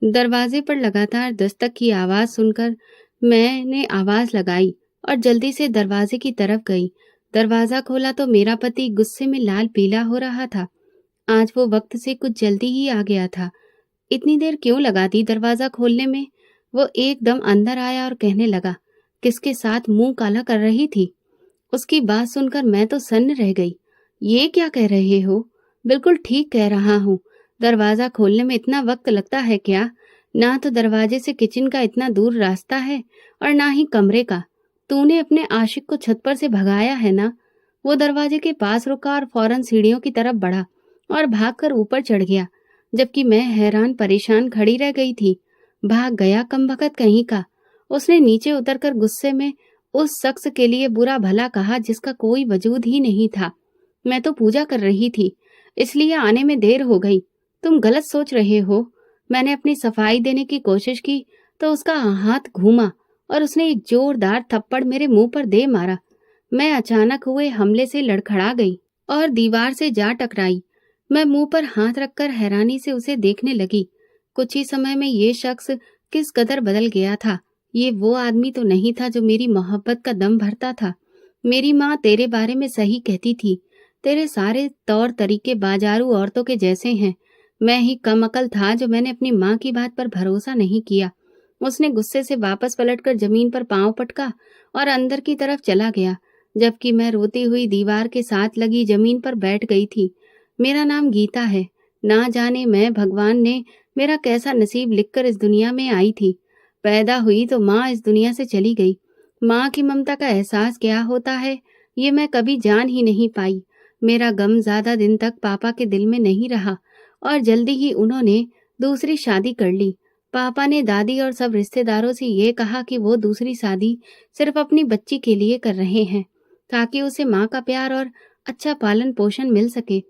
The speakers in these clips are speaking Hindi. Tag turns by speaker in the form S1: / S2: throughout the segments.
S1: दरवाजे पर लगातार दस्तक की आवाज सुनकर मैंने आवाज लगाई और जल्दी से दरवाजे की तरफ गई। दरवाजा खोला तो मेरा पति गुस्से में लाल पीला हो रहा था। आज वो वक्त से कुछ जल्दी ही आ गया था। इतनी देर क्यों लगा दी दरवाजा खोलने में? वो एकदम अंदर आया और कहने लगा, किसके साथ मुंह काला कर रही थी? उसकी बात सुनकर मैं तो सन्न रह गई। ये क्या कह रहे हो? बिल्कुल ठीक कह रहा हूँ। दरवाजा खोलने में इतना वक्त लगता है क्या? ना तो दरवाजे से किचन का इतना दूर रास्ता है और ना ही कमरे का। तूने अपने आशिक को छत पर से भगाया है ना? वो दरवाजे के पास रुका और फौरन सीढ़ियों की तरफ बढ़ा और भागकर ऊपर चढ़ गया, जबकि मैं हैरान परेशान खड़ी रह गई थी। भाग गया कमबख्त कहीं का। उसने नीचे उतरकर गुस्से में उस शख्स के लिए बुरा भला कहा जिसका कोई वजूद ही नहीं था। मैं तो पूजा कर रही थी, इसलिए आने में देर हो गई। तुम गलत सोच रहे हो। मैंने अपनी सफाई देने की कोशिश की तो उसका हाथ घूमा और उसने एक जोरदार थप्पड़ मेरे मुंह पर दे मारा। मैं अचानक हुए हमले से लड़खड़ा गई और दीवार से जा टकराई। मैं मुंह पर हाथ रखकर हैरानी से उसे देखने लगी। कुछ ही समय में ये शख्स किस कदर बदल गया था। ये वो आदमी तो नहीं था जो मेरी मोहब्बत का दम भरता था। मेरी माँ तेरे बारे में सही कहती थी। तेरे सारे तौर तरीके बाजारू औरतों के जैसे हैं। मैं ही कम अकल था जो मैंने अपनी माँ की बात पर भरोसा नहीं किया। उसने गुस्से से वापस पलटकर जमीन पर पांव पटका और अंदर की तरफ चला गया, जबकि मैं रोती हुई दीवार के साथ लगी जमीन पर बैठ गई थी। मेरा नाम गीता है। ना जाने मैं भगवान ने मेरा कैसा नसीब लिखकर इस दुनिया में आई थी। पैदा हुई तो माँ इस दुनिया से चली गई। माँ की ममता का एहसास क्या होता है, ये मैं कभी जान ही नहीं पाई। मेरा गम ज्यादा दिन तक पापा के दिल में नहीं रहा और जल्दी ही उन्होंने दूसरी शादी कर ली। पापा ने दादी और सब रिश्तेदारों से ये कहा कि वो दूसरी शादी सिर्फ अपनी बच्ची के लिए कर रहे हैं, ताकि उसे माँ का प्यार और अच्छा पालन पोषण मिल सके।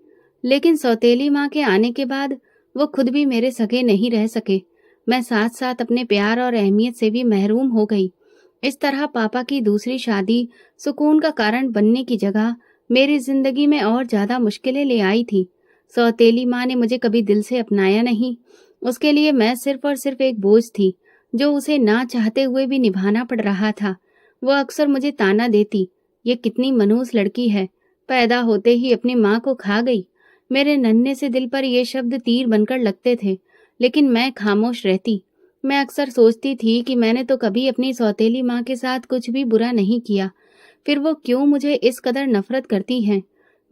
S1: लेकिन सौतेली माँ के आने के बाद वो खुद भी मेरे सगे नहीं रह सके। मैं साथ साथ अपने प्यार और अहमियत से भी महरूम हो गई। इस तरह पापा की दूसरी शादी सुकून का कारण बनने की जगह मेरी जिंदगी में और ज्यादा मुश्किलें ले आई थी। सौतेली माँ ने मुझे कभी दिल से अपनाया नहीं। उसके लिए मैं सिर्फ और सिर्फ एक बोझ थी, जो उसे ना चाहते हुए भी निभाना पड़ रहा था। वो अक्सर मुझे ताना देती, ये कितनी मनहूस लड़की है, पैदा होते ही अपनी माँ को खा गई। मेरे नन्हे से दिल पर ये शब्द तीर बनकर लगते थे, लेकिन मैं खामोश रहती। मैं अक्सर सोचती थी कि मैंने तो कभी अपनी सौतेली माँ के साथ कुछ भी बुरा नहीं किया, फिर वो क्यों मुझे इस कदर नफरत करती हैं।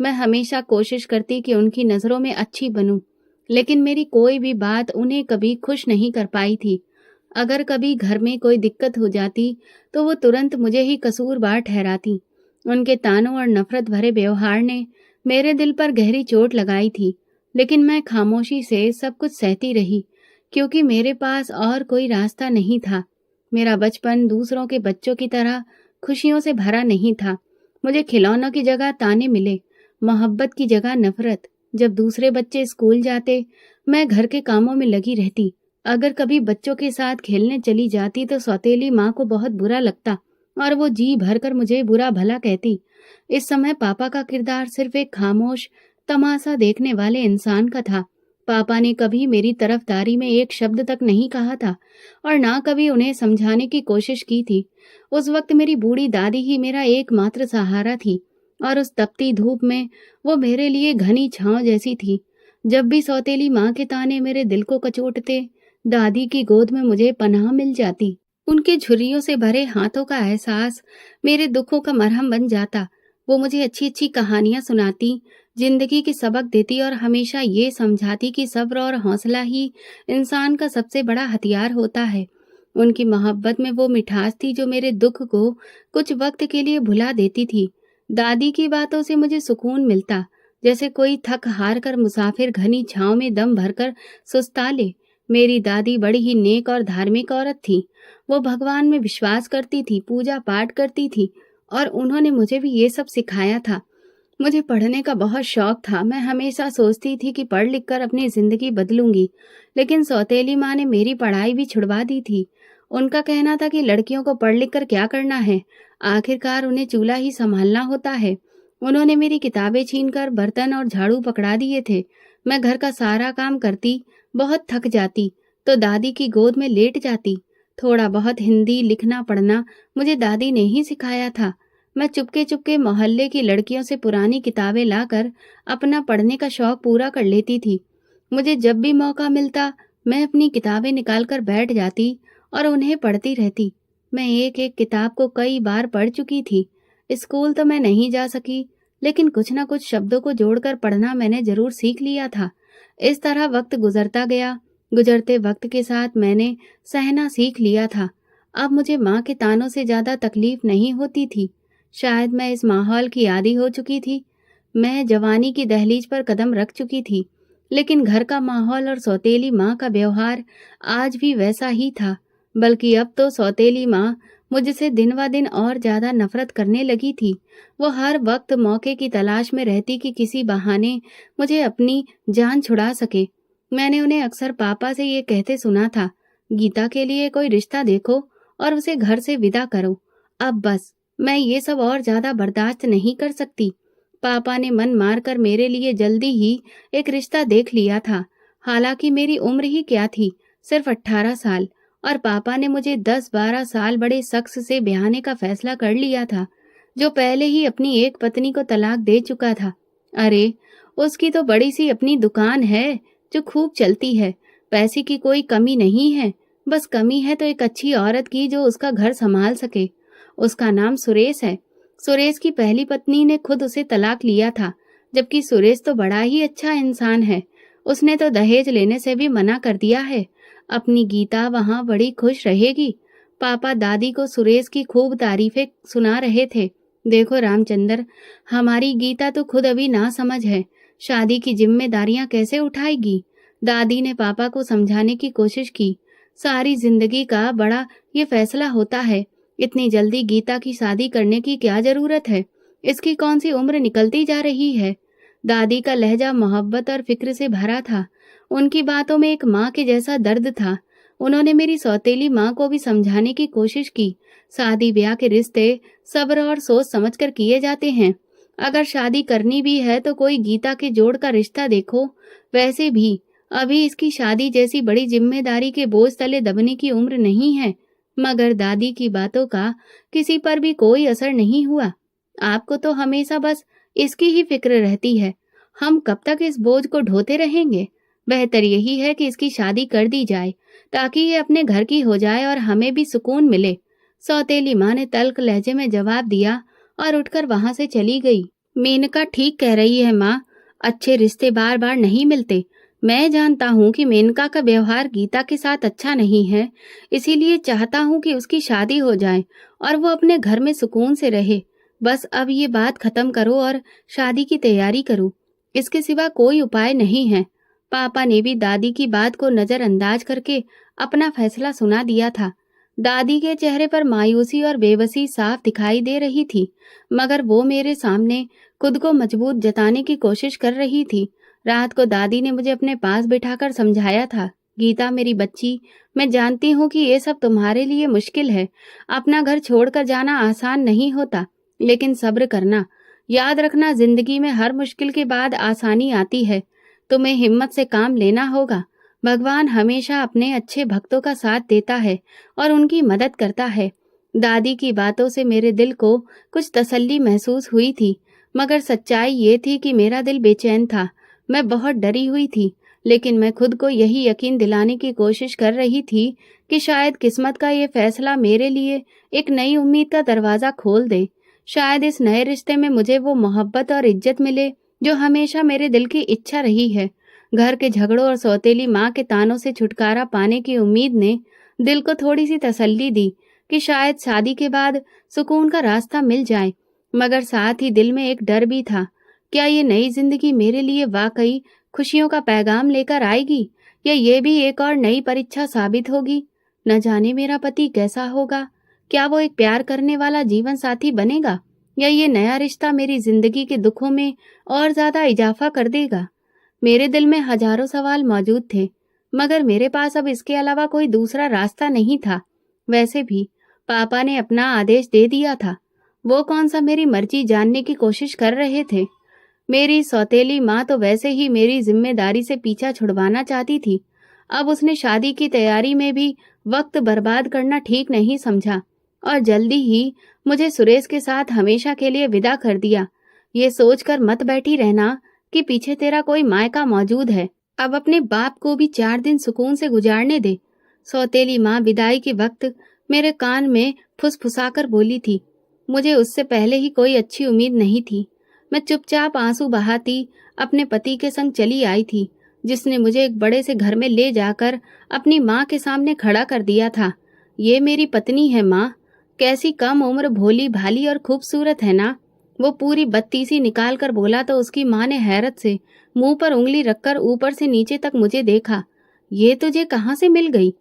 S1: मैं हमेशा कोशिश करती कि उनकी नजरों में अच्छी बनूं, लेकिन मेरी कोई भी बात उन्हें कभी खुश नहीं कर पाई थी। अगर कभी घर में कोई दिक्कत हो जाती तो वो तुरंत मुझे ही कसूरवार ठहराती। उनके तानों और नफरत भरे व्यवहार ने मेरे दिल पर गहरी चोट लगाई थी, लेकिन मैं खामोशी से सब कुछ सहती रही, क्योंकि मेरे पास और कोई रास्ता नहीं था। मेरा बचपन दूसरों के बच्चों की तरह खुशियों से भरा नहीं था। मुझे खिलौनों की जगह ताने मिले, मोहब्बत की जगह नफरत। जब दूसरे बच्चे स्कूल जाते, मैं घर के कामों में लगी रहती। अगर कभी बच्चों के साथ खेलने चली जाती तो सौतेली माँ को बहुत बुरा लगता और वो जी भरकर मुझे बुरा भला कहती। इस समय पापा का किरदार सिर्फ एक खामोश तमाशा देखने वाले इंसान का था। पापा ने कभी मेरी तरफदारी में एक शब्द तक नहीं कहा था और ना कभी उन्हें समझाने की कोशिश की थी। उस वक्त मेरी बूढ़ी दादी ही मेरा एकमात्र सहारा थी और उस तपती धूप में वो मेरे लिए घनी छांव जैसी थी। जब भी सौतेली माँ के ताने मेरे दिल को कचोटते, दादी की गोद में मुझे पनाह मिल जाती। उनके झुर्रियों से भरे हाथों का एहसास मेरे दुखों का मरहम बन जाता। वो मुझे अच्छी अच्छी कहानियां सुनाती, जिंदगी के सबक देती और हमेशा ये समझाती कि सब्र और हौसला ही इंसान का सबसे बड़ा हथियार होता है। उनकी मोहब्बत में वो मिठास थी जो मेरे दुख को कुछ वक्त के लिए भुला देती थी। दादी की बातों से मुझे सुकून मिलता, जैसे कोई थक हार कर मुसाफिर घनी छांव में दम भरकर सुस्ता ले। मेरी दादी बड़ी ही नेक और धार्मिक औरत थी। वो भगवान में विश्वास करती थी, पूजा पाठ करती थी और उन्होंने मुझे भी ये सब सिखाया था। मुझे पढ़ने का बहुत शौक था। मैं हमेशा सोचती थी कि पढ़ लिख कर अपनी जिंदगी बदलूंगी, लेकिन सौतेली माँ ने मेरी पढ़ाई भी छुड़वा दी थी। उनका कहना था कि लड़कियों को पढ़ लिख कर क्या करना है, आखिरकार उन्हें चूल्हा ही संभालना होता है। उन्होंने मेरी किताबें छीनकर बर्तन और झाड़ू पकड़ा दिए थे। मैं घर का सारा काम करती, बहुत थक जाती, तो दादी की गोद में लेट जाती। थोड़ा बहुत हिंदी लिखना पढ़ना मुझे दादी ने ही सिखाया था। मैं चुपके चुपके मोहल्ले की लड़कियों से पुरानी किताबें लाकर अपना पढ़ने का शौक पूरा कर लेती थी। मुझे जब भी मौका मिलता मैं अपनी किताबें निकालकर बैठ जाती और उन्हें पढ़ती रहती। मैं एक एक किताब को कई बार पढ़ चुकी थी। स्कूल तो मैं नहीं जा सकी, लेकिन कुछ न कुछ शब्दों को जोड़कर पढ़ना मैंने जरूर सीख लिया था। इस तरह वक्त गुजरता गया। गुजरते वक्त के साथ मैंने सहना सीख लिया था। अब मुझे माँ के तानों से ज्यादा तकलीफ नहीं होती थी। शायद मैं इस माहौल की आदी हो चुकी थी। मैं जवानी की दहलीज पर कदम रख चुकी थी, लेकिन घर का माहौल और सौतेली माँ का व्यवहार आज भी वैसा ही था। बल्कि अब तो सौतेली माँ मुझसे दिन ब दिन और ज्यादा नफरत करने लगी थी। वो हर वक्त मौके की तलाश में रहती कि किसी बहाने मुझे अपनी जान छुड़ा सके। मैंने उन्हें अक्सर पापा से ये कहते सुना था, गीता के लिए कोई रिश्ता देखो और उसे घर से विदा करो। अब बस मैं ये सब और ज्यादा बर्दाश्त नहीं कर सकती। पापा ने मन मारकर मेरे लिए जल्दी ही एक रिश्ता देख लिया था। हालांकि मेरी उम्र ही क्या थी, सिर्फ 18 साल, और पापा ने मुझे 10-12 साल बड़े शख्स से ब्याहने का फैसला कर लिया था, जो पहले ही अपनी एक पत्नी को तलाक दे चुका था। अरे, उसकी तो बड़ी सी अपनी दुकान है जो खूब चलती है। पैसे की कोई कमी नहीं है, बस कमी है तो एक अच्छी औरत की जो उसका घर संभाल सके। उसका नाम सुरेश है। सुरेश की पहली पत्नी ने खुद उसे तलाक लिया था, जबकि सुरेश तो बड़ा ही अच्छा इंसान है। उसने तो दहेज लेने से भी मना कर दिया है। अपनी गीता वहां बड़ी खुश रहेगी। पापा दादी को सुरेश की खूब तारीफें सुना रहे थे। देखो रामचंद्र, हमारी गीता तो खुद अभी ना समझ है, शादी की जिम्मेदारियां कैसे उठाएगी। दादी ने पापा को समझाने की कोशिश की। सारी जिंदगी का बड़ा ये फैसला होता है। इतनी जल्दी गीता की शादी करने की क्या जरूरत है? इसकी कौन सी उम्र निकलती जा रही है? दादी का लहजा मोहब्बत और फिक्र से भरा था। उनकी बातों में एक माँ के जैसा दर्द था। उन्होंने मेरी सौतेली माँ को भी समझाने की कोशिश की। शादी ब्याह के रिश्ते सब्र और सोच समझकर किए जाते हैं। अगर शादी करनी भी है तो कोई गीता के जोड़ का रिश्ता देखो। वैसे भी अभी इसकी शादी जैसी बड़ी जिम्मेदारी के बोझ तले दबने की उम्र नहीं है। मगर दादी की बातों का किसी पर भी कोई असर नहीं हुआ। आपको तो हमेशा बस इसकी ही फिक्र रहती है। हम कब तक इस बोझ को ढोते रहेंगे? बेहतर यही है कि इसकी शादी कर दी जाए, ताकि ये अपने घर की हो जाए और हमें भी सुकून मिले। सौतेली माँ ने तल्ख लहजे में जवाब दिया और उठकर वहां से चली गई। मेनका ठीक कह रही है माँ, अच्छे रिश्ते बार बार नहीं मिलते। मैं जानता हूँ कि मेनका का व्यवहार गीता के साथ अच्छा नहीं है, इसीलिए चाहता हूँ कि उसकी शादी हो जाए और वो अपने घर में सुकून से रहे। बस अब ये बात खत्म करो और शादी की तैयारी करो। इसके सिवा कोई उपाय नहीं है। पापा ने भी दादी की बात को नजरअंदाज करके अपना फैसला सुना दिया था। दादी के चेहरे पर मायूसी और बेबसी साफ दिखाई दे रही थी, मगर वो मेरे सामने खुद को मजबूत जताने की कोशिश कर रही थी। रात को दादी ने मुझे अपने पास बिठाकर समझाया था, गीता मेरी बच्ची, मैं जानती हूँ कि ये सब तुम्हारे लिए मुश्किल है। अपना घर छोड़कर जाना आसान नहीं होता, लेकिन सब्र करना। याद रखना, जिंदगी में हर मुश्किल के बाद आसानी आती है। तुम्हें हिम्मत से काम लेना होगा। भगवान हमेशा अपने अच्छे भक्तों का साथ देता है और उनकी मदद करता है। दादी की बातों से मेरे दिल को कुछ तसल्ली महसूस हुई थी, मगर सच्चाई ये थी कि मेरा दिल बेचैन था। मैं बहुत डरी हुई थी, लेकिन मैं खुद को यही यकीन दिलाने की कोशिश कर रही थी कि शायद किस्मत का ये फैसला मेरे लिए एक नई उम्मीद का दरवाजा खोल दे। शायद इस नए रिश्ते में मुझे वो मोहब्बत और इज्जत मिले जो हमेशा मेरे दिल की इच्छा रही है। घर के झगड़ों और सौतेली माँ के तानों से छुटकारा पाने की उम्मीद ने दिल को थोड़ी सी तसल्ली दी कि शायद शादी के बाद सुकून का रास्ता मिल जाए। मगर साथ ही दिल में एक डर भी था, क्या ये नई जिंदगी मेरे लिए वाकई खुशियों का पैगाम लेकर आएगी, या ये भी एक और नई परीक्षा साबित होगी। न जाने मेरा पति कैसा होगा, क्या वो एक प्यार करने वाला जीवन साथी बनेगा, या ये नया रिश्ता मेरी जिंदगी के दुखों में और ज्यादा इजाफा कर देगा। मेरे दिल में हजारों सवाल मौजूद थे, मगर मेरे पास अब इसके अलावा कोई दूसरा रास्ता नहीं था। वैसे भी पापा ने अपना आदेश दे दिया था। वो कौन सा मेरी मर्जी जानने की कोशिश कर रहे थे। मेरी सौतेली माँ तो वैसे ही मेरी जिम्मेदारी से पीछा छुड़वाना चाहती थी। अब उसने शादी की तैयारी में भी वक्त बर्बाद करना ठीक नहीं समझा और जल्दी ही मुझे सुरेश के साथ हमेशा के लिए विदा कर दिया। ये सोचकर मत बैठी रहना कि पीछे तेरा कोई मायका मौजूद है। अब अपने बाप को भी 4 दिन सुकून से गुजारने दे। सौतेली माँ विदाई के वक्त मेरे कान में फुसफुसाकर बोली थी। मुझे उससे पहले ही कोई अच्छी उम्मीद नहीं थी। मैं चुपचाप आंसू बहाती अपने पति के संग चली आई थी, जिसने मुझे एक बड़े से घर में ले जाकर अपनी माँ के सामने खड़ा कर दिया था। ये मेरी पत्नी है माँ, कैसी कम उम्र, भोली भाली और खूबसूरत है ना। वो पूरी बत्तीसी निकाल कर बोला तो उसकी माँ ने हैरत से मुंह पर उंगली रखकर ऊपर से नीचे तक मुझे देखा। ये तुझे कहाँ से मिल गई?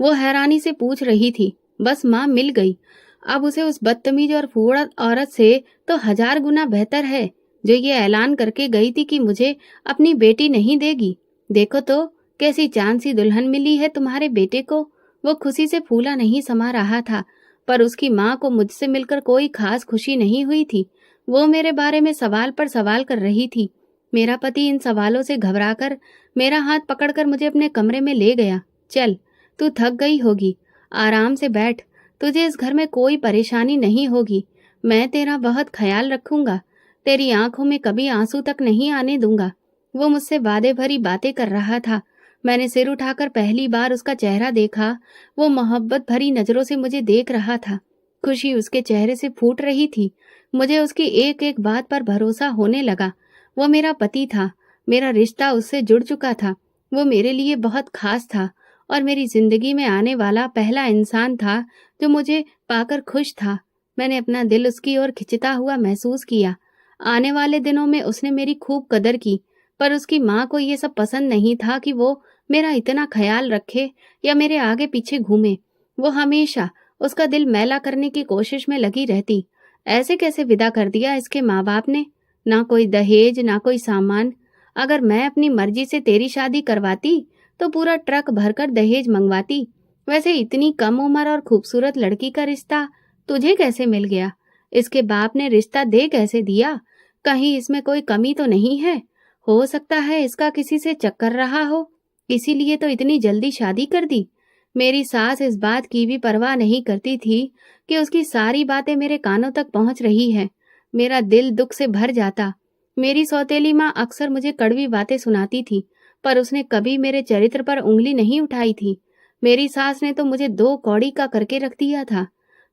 S1: वो हैरानी से पूछ रही थी। बस माँ, मिल गई। अब उसे उस बदतमीज और फूहड़ औरत से तो 1000 गुना बेहतर है जो ये ऐलान करके गई थी कि मुझे अपनी बेटी नहीं देगी। देखो तो कैसी चांद सी दुल्हन मिली है तुम्हारे बेटे को। वो खुशी से फूला नहीं समा रहा था, पर उसकी माँ को मुझसे मिलकर कोई खास खुशी नहीं हुई थी। वो मेरे बारे में सवाल पर सवाल कर रही थी। मेरा पति इन सवालों से घबराकर मेरा हाथ पकड़कर मुझे अपने कमरे में ले गया। चल, तू थक गई होगी, आराम से बैठ। तुझे इस घर में कोई परेशानी नहीं होगी। मैं तेरा बहुत ख्याल रखूंगा। तेरी आंखों में कभी आंसू तक नहीं आने दूंगा। वो मुझसे वादे भरी बातें कर रहा था। मैंने सिर उठाकर पहली बार उसका चेहरा देखा। वो मोहब्बत भरी नजरों से मुझे देख रहा था। खुशी उसके चेहरे से फूट रही थी। मुझे उसकी एक एक बात पर भरोसा होने लगा। वो मेरा पति था, मेरा रिश्ता उससे जुड़ चुका था। वो मेरे लिए बहुत खास था और मेरी जिंदगी में आने वाला पहला इंसान था जो मुझे पाकर खुश था। मैंने अपना दिल उसकी ओर खिंचता हुआ महसूस किया। आने वाले दिनों में उसने मेरी खूब कदर की, पर उसकी माँ को ये सब पसंद नहीं था कि वो मेरा इतना ख्याल रखे या मेरे आगे पीछे घूमे। वो हमेशा उसका दिल मैला करने की कोशिश में लगी रहती। ऐसे कैसे विदा कर दिया इसके माँ बाप ने? ना कोई दहेज, ना कोई सामान। अगर मैं अपनी मर्जी से तेरी शादी करवाती तो पूरा ट्रक भरकर दहेज मंगवाती। वैसे इतनी कम उम्र और खूबसूरत लड़की का रिश्ता तुझे कैसे मिल गया? इसके बाप ने रिश्ता दे कैसे दिया? कहीं इसमें कोई कमी तो नहीं है? हो सकता है इसका किसी से चक्कर रहा हो, इसीलिए तो इतनी जल्दी शादी कर दी। मेरी सास इस बात की भी परवाह नहीं करती थी कि उसकी सारी बातें मेरे कानों तक पहुंच रही है। मेरा दिल दुख से भर जाता। मेरी सौतेली माँ अक्सर मुझे कड़वी बातें सुनाती थी, पर उसने कभी मेरे चरित्र पर उंगली नहीं उठाई थी। मेरी सास ने तो मुझे 2 कौड़ी का करके रख दिया था।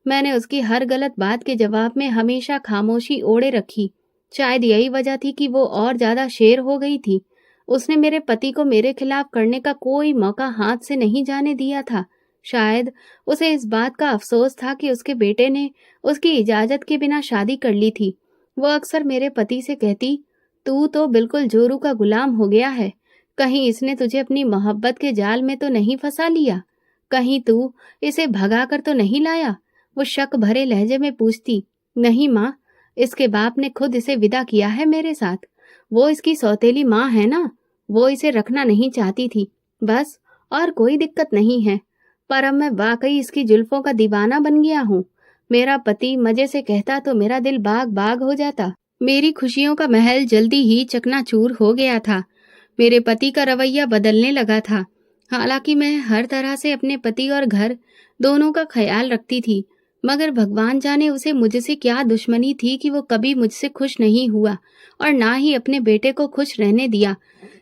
S1: मैंने उसकी हर गलत बात के जवाब में हमेशा खामोशी ओढ़े रखी। शायद यही वजह थी कि वो और ज्यादा शेर हो गई थी। उसने मेरे पति को मेरे खिलाफ करने का कोई मौका हाथ से नहीं जाने दिया था। शायद उसे इस बात का अफसोस था कि उसके बेटे ने उसकी इजाजत के बिना शादी कर ली थी। वो अक्सर मेरे पति से कहती, तू तो बिल्कुल जोरू का गुलाम हो गया है। कहीं इसने तुझे अपनी मोहब्बत के जाल में तो नहीं फंसा लिया? कहीं तू इसे भगा कर तो नहीं लाया? वो शक भरे लहजे में पूछती। नहीं माँ, इसके बाप ने खुद इसे विदा किया है मेरे साथ। वो इसकी सौतेली माँ है ना, वो इसे रखना नहीं चाहती थी, बस। और कोई दिक्कत नहीं है। पर अब मैं वाकई इसकी जुल्फों का दीवाना बन गया हूँ। मेरा पति मजे से कहता तो मेरा दिल बाग बाग हो जाता। मेरी खुशियों का महल जल्दी ही चकनाचूर हो गया था। मेरे पति का रवैया बदलने लगा था। हालांकि मैं हर तरह से अपने पति और घर दोनों का ख्याल रखती थी, मगर भगवान जाने उसे मुझसे क्या दुश्मनी थी कि वो कभी मुझसे खुश नहीं हुआ और ना ही अपने बेटे को खुश रहने दिया।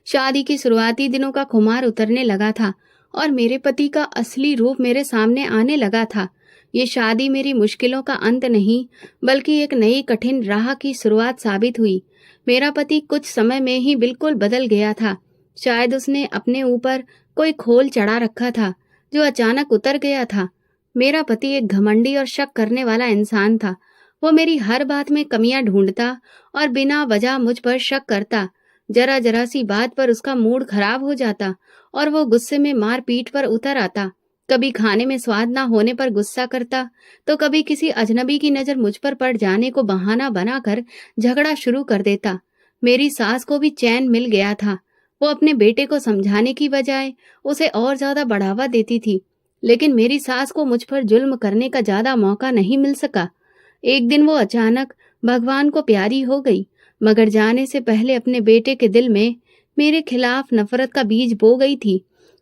S1: शादी के शुरुआती दिनों का खुमार उतरने लगा था और मेरे पति का असली रूप मेरे सामने आने लगा था। ये शादी मेरी मुश्किलों का अंत नहीं, बल्कि एक नई कठिन राह की शुरुआत साबित हुई। मेरा पति कुछ समय में ही बिल्कुल बदल गया था। शायद उसने अपने ऊपर कोई खोल चढ़ा रखा था जो अचानक उतर गया था। मेरा पति एक घमंडी और शक करने वाला इंसान था। वो मेरी हर बात में कमियां ढूंढता और बिना वजह मुझ पर शक करता। जरा जरा सी बात पर उसका मूड खराब हो जाता और वो गुस्से में मार पीट पर उतर आता। कभी खाने में स्वाद ना होने पर गुस्सा करता, तो कभी किसी अजनबी की नजर मुझ पर पड़ जाने को बहाना बनाकर झगड़ा शुरू कर देता। मेरी सास को भी चैन मिल गया था। वो अपने बेटे को समझाने की बजाय उसे और ज्यादा बढ़ावा देती थी, लेकिन मेरी सास को मुझ पर जुल्म करने का ज्यादा मौका नहीं मिल सका। एक दिन वो अचानक भगवान को प्यारी हो गई, मगर जाने से पहले अपने बेटे के दिल में मेरे खिलाफ नफरत का बीज बो गई थी।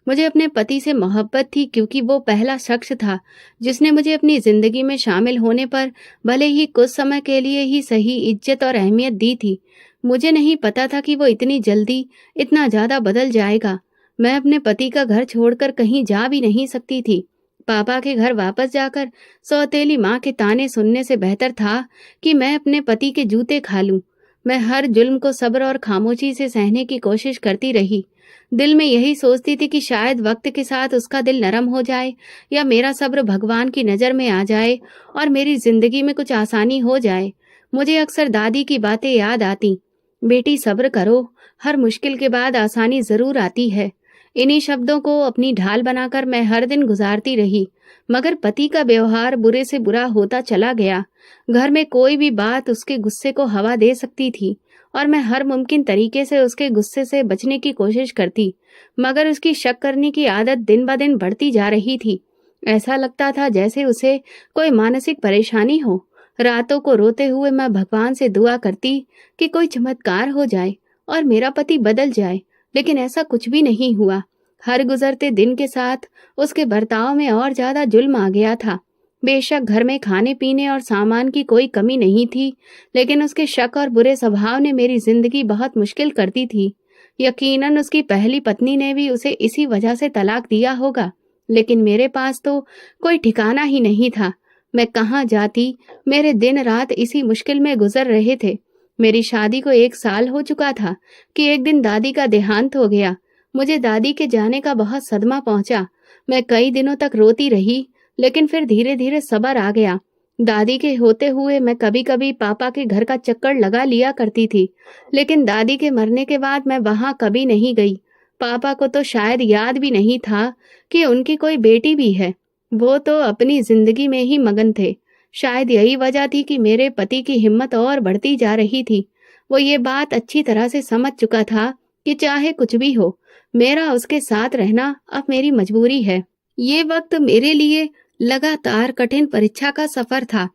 S1: मुझे अपने पति से मोहब्बत थी क्योंकि वो पहला शख्स था जिसने मुझे अपनी ज़िंदगी में शामिल होने पर भले ही कुछ समय के लिए ही सही इज्जत और अहमियत दी थी। मुझे नहीं पता था कि वो इतनी जल्दी, इतना ज़्यादा बदल जाएगा। मैं अपने पति का घर छोड़कर कहीं जा भी नहीं सकती थी। पापा के घर वापस जाकर सौतेली माँ के ताने सुनने से बेहतर था कि मैं अपने पति के जूते खा लूं। मैं हर जुल्म को सब्र और खामोशी से सहने की कोशिश करती रही। दिल में यही सोचती थी कि शायद वक्त के साथ उसका दिल नरम हो जाए या मेरा सब्र भगवान की नज़र में आ जाए और मेरी जिंदगी में कुछ आसानी हो जाए। मुझे अक्सर दादी की बातें याद आती। बेटी सब्र करो, हर मुश्किल के बाद आसानी जरूर आती है। इन्हीं शब्दों को अपनी ढाल बनाकर मैं हर दिन गुजारती रही। मगर पति का व्यवहार बुरे से बुरा होता चला गया। घर में कोई भी बात उसके गुस्से को हवा दे सकती थी और मैं हर मुमकिन तरीके से उसके गुस्से से बचने की कोशिश करती, मगर उसकी शक करने की आदत दिन ब दिन बढ़ती जा रही थी। ऐसा लगता था जैसे उसे कोई मानसिक परेशानी हो। रातों को रोते हुए मैं भगवान से दुआ करती कि कोई चमत्कार हो जाए और मेरा पति बदल जाए, लेकिन ऐसा कुछ भी नहीं हुआ। हर गुजरते दिन के साथ उसके बर्ताव में और ज्यादा जुल्म आ गया था। बेशक घर में खाने पीने और सामान की कोई कमी नहीं थी, लेकिन उसके शक और बुरे स्वभाव ने मेरी जिंदगी बहुत मुश्किल कर दी थी। यकीनन उसकी पहली पत्नी ने भी उसे इसी वजह से तलाक दिया होगा, लेकिन मेरे पास तो कोई ठिकाना ही नहीं था। मैं कहाँ जाती, मेरे दिन रात इसी मुश्किल में गुजर रहे थे। मेरी शादी को 1 साल हो चुका था कि एक दिन दादी का देहांत हो गया। मुझे दादी के जाने का बहुत सदमा पहुंचा। मैं कई दिनों तक रोती रही, लेकिन फिर धीरे धीरे सब्र आ गया। दादी के होते हुए मैं कभी कभी पापा के घर का चक्कर लगा लिया करती थी, लेकिन दादी के मरने के बाद मैं वहां कभी नहीं गई। पापा को तो शायद याद भी नहीं था कि उनकी कोई बेटी भी है। वो तो अपनी जिंदगी में ही मगन थे। शायद यही वजह थी कि मेरे पति की हिम्मत और बढ़ती जा रही थी। वो ये बात अच्छी तरह से समझ चुका था कि चाहे कुछ भी हो, मेरा उसके साथ रहना अब मेरी मजबूरी है। ये वक्त मेरे लिए लगातार कठिन परीक्षा का सफर था।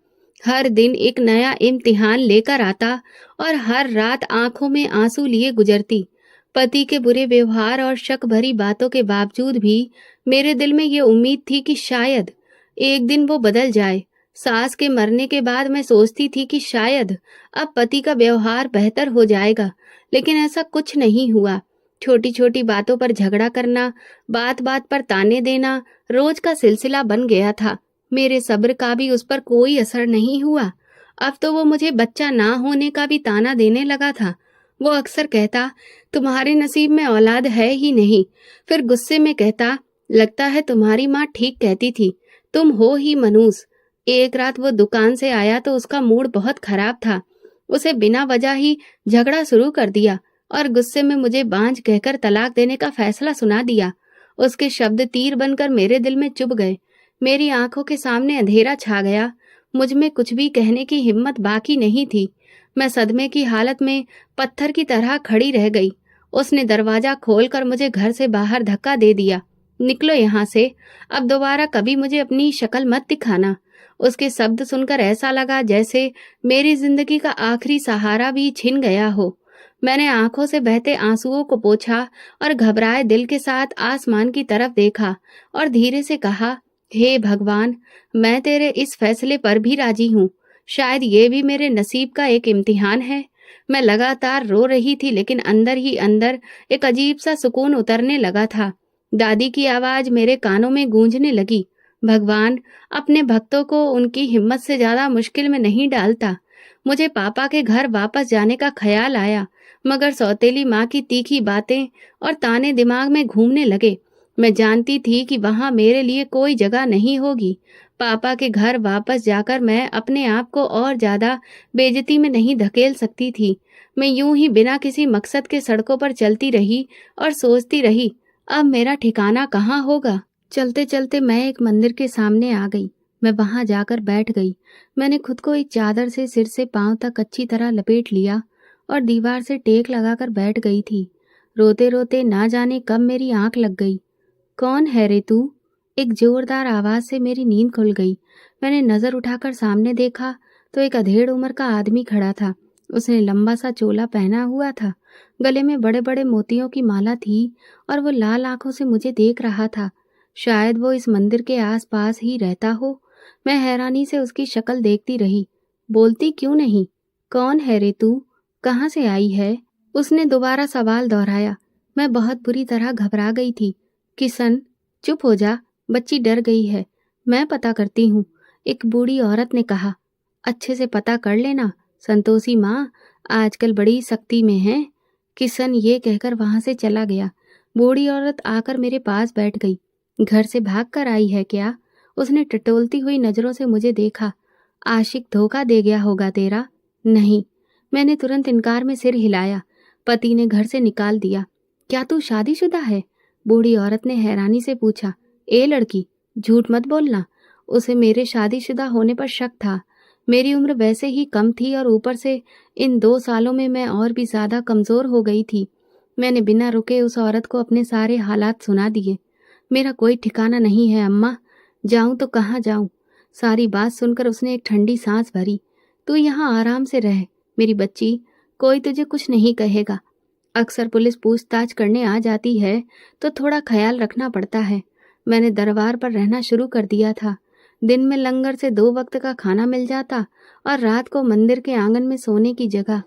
S1: हर दिन एक नया इम्तिहान लेकर आता और हर रात आंखों में आंसू लिए गुजरती। पति के बुरे व्यवहार और शक भरी बातों के बावजूद भी मेरे दिल में ये उम्मीद थी कि शायद एक दिन वो बदल जाए। सास के मरने के बाद मैं सोचती थी कि शायद अब पति का व्यवहार बेहतर हो जाएगा, लेकिन ऐसा कुछ नहीं हुआ। छोटी छोटी बातों पर झगड़ा करना, बात बात पर ताने देना रोज का सिलसिला बन गया था। मेरे सब्र का भी उस पर कोई असर नहीं हुआ। अब तो वो मुझे बच्चा ना होने का भी ताना देने लगा था। वो अक्सर कहता, तुम्हारे नसीब में औलाद है ही नहीं। फिर गुस्से में कहता, लगता है तुम्हारी माँ ठीक कहती थी, तुम हो ही मनूस। एक रात वो दुकान से आया तो उसका मूड बहुत खराब था। उसे बिना वजह ही झगड़ा शुरू कर दिया और गुस्से में मुझे बांझ कहकर तलाक देने का फैसला सुना दिया। उसके शब्द तीर बनकर मेरे दिल में चुभ गए। मेरी आंखों के सामने अंधेरा छा गया। मुझ में कुछ भी कहने की हिम्मत बाकी नहीं थी। मैं सदमे की हालत में पत्थर की तरह खड़ी रह गई। उसने दरवाजा खोलकर मुझे घर से बाहर धक्का दे दिया। निकलो यहाँ से, अब दोबारा कभी मुझे अपनी शक्ल मत दिखाना। उसके शब्द सुनकर ऐसा लगा जैसे मेरी जिंदगी का आखिरी सहारा भी छिन गया हो। मैंने आंखों से बहते आंसुओं को पोंछा और घबराए दिल के साथ आसमान की तरफ देखा और धीरे से कहा, हे भगवान, मैं तेरे इस फैसले पर भी राजी हूँ। शायद ये भी मेरे नसीब का एक इम्तिहान है। मैं लगातार रो रही थी, लेकिन अंदर ही अंदर एक अजीब सा सुकून उतरने लगा था। दादी की आवाज मेरे कानों में गूंजने लगी, भगवान अपने भक्तों को उनकी हिम्मत से ज्यादा मुश्किल में नहीं डालता। मुझे पापा के घर वापस जाने का ख्याल आया, मगर सौतेली माँ की तीखी बातें और ताने दिमाग में घूमने लगे। मैं जानती थी कि वहां मेरे लिए कोई जगह नहीं होगी। पापा के घर वापस जाकर मैं अपने आप को और ज्यादा बेइज्जती में नहीं धकेल सकती थी। मैं यूं ही बिना किसी मकसद के सड़कों पर चलती रही और सोचती रही, अब मेरा ठिकाना कहाँ होगा। चलते चलते मैं एक मंदिर के सामने आ गई। मैं वहां जाकर बैठ गई। मैंने खुद को एक चादर से सिर से पांव तक अच्छी तरह लपेट लिया और दीवार से टेक लगाकर बैठ गई थी। रोते रोते ना जाने कब मेरी आंख लग गई। कौन है रे तू? एक जोरदार आवाज से मेरी नींद खुल गई। मैंने नजर उठाकर सामने देखा तो एक अधेड़ उम्र का आदमी खड़ा था। उसने लंबा सा चोला पहना हुआ था गले में बड़े बड़े मोतियों की माला थी और वो लाल आंखों से मुझे देख रहा था। शायद वो इस मंदिर के आसपास ही रहता हो। मैं हैरानी से उसकी शक्ल देखती रही। बोलती क्यों नहीं? कौन है रे तू? कहाँ से आई है? उसने दोबारा सवाल दोहराया। मैं बहुत बुरी तरह घबरा गई थी। किशन, चुप हो जा, बच्ची डर गई है। मैं पता करती हूँ, एक बूढ़ी औरत ने कहा। अच्छे से पता कर लेना, संतोषी माँ आजकल बड़ी सख्ती में है। किशन ये कहकर वहां से चला गया। बूढ़ी औरत आकर मेरे पास बैठ गई। घर से भाग कर आई है क्या? उसने टटोलती हुई नजरों से मुझे देखा। आशिक धोखा दे गया होगा तेरा। नहीं, मैंने तुरंत इनकार में सिर हिलाया। पति ने घर से निकाल दिया। क्या तू शादीशुदा है? बूढ़ी औरत ने हैरानी से पूछा। ए लड़की, झूठ मत बोलना। उसे मेरे शादीशुदा होने पर शक था। मेरी उम्र वैसे ही कम थी और ऊपर से इन 2 सालों में मैं और भी ज्यादा कमजोर हो गई थी। मैंने बिना रुके उस औरत को अपने सारे हालात सुना दिए। मेरा कोई ठिकाना नहीं है अम्मा, जाऊं तो कहाँ जाऊं? सारी बात सुनकर उसने एक ठंडी सांस भरी। तू यहाँ आराम से रह मेरी बच्ची, कोई तुझे कुछ नहीं कहेगा। अक्सर पुलिस पूछताछ करने आ जाती है तो थोड़ा ख्याल रखना पड़ता है। मैंने दरबार पर रहना शुरू कर दिया था। दिन में लंगर से 2 वक्त का खाना मिल जाता और रात को मंदिर के आंगन में सोने की जगह।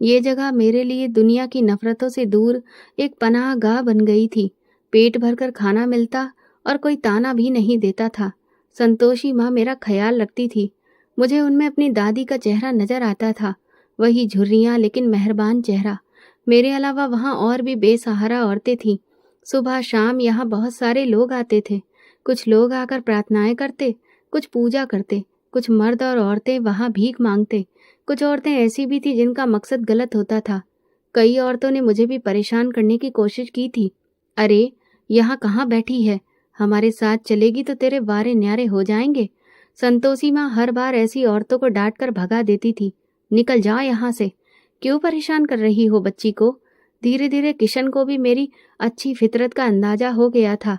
S1: ये जगह मेरे लिए दुनिया की नफरतों से दूर एक पनाहगाह बन गई थी। पेट भरकर खाना मिलता और कोई ताना भी नहीं देता था। संतोषी माँ मेरा ख्याल रखती थी। मुझे उनमें अपनी दादी का चेहरा नजर आता था, वही झुर्रियाँ लेकिन मेहरबान चेहरा। मेरे अलावा वहाँ और भी बेसहारा औरतें थीं। सुबह शाम यहाँ बहुत सारे लोग आते थे। कुछ लोग आकर प्रार्थनाएं करते, कुछ पूजा करते, कुछ मर्द और औरतें वहाँ भीख मांगते। कुछ औरतें ऐसी भी थी जिनका मकसद गलत होता था। कई औरतों ने मुझे भी परेशान करने की कोशिश की थी। अरे, यहाँ कहाँ बैठी है? हमारे साथ चलेगी तो तेरे वारे न्यारे हो जाएंगे। संतोषी माँ हर बार ऐसी औरतों को डांट कर भगा देती थी। निकल जाओ यहाँ से। क्यों परेशान कर रही हो बच्ची को? धीरे धीरे किशन को भी मेरी अच्छी फितरत का अंदाजा हो गया था।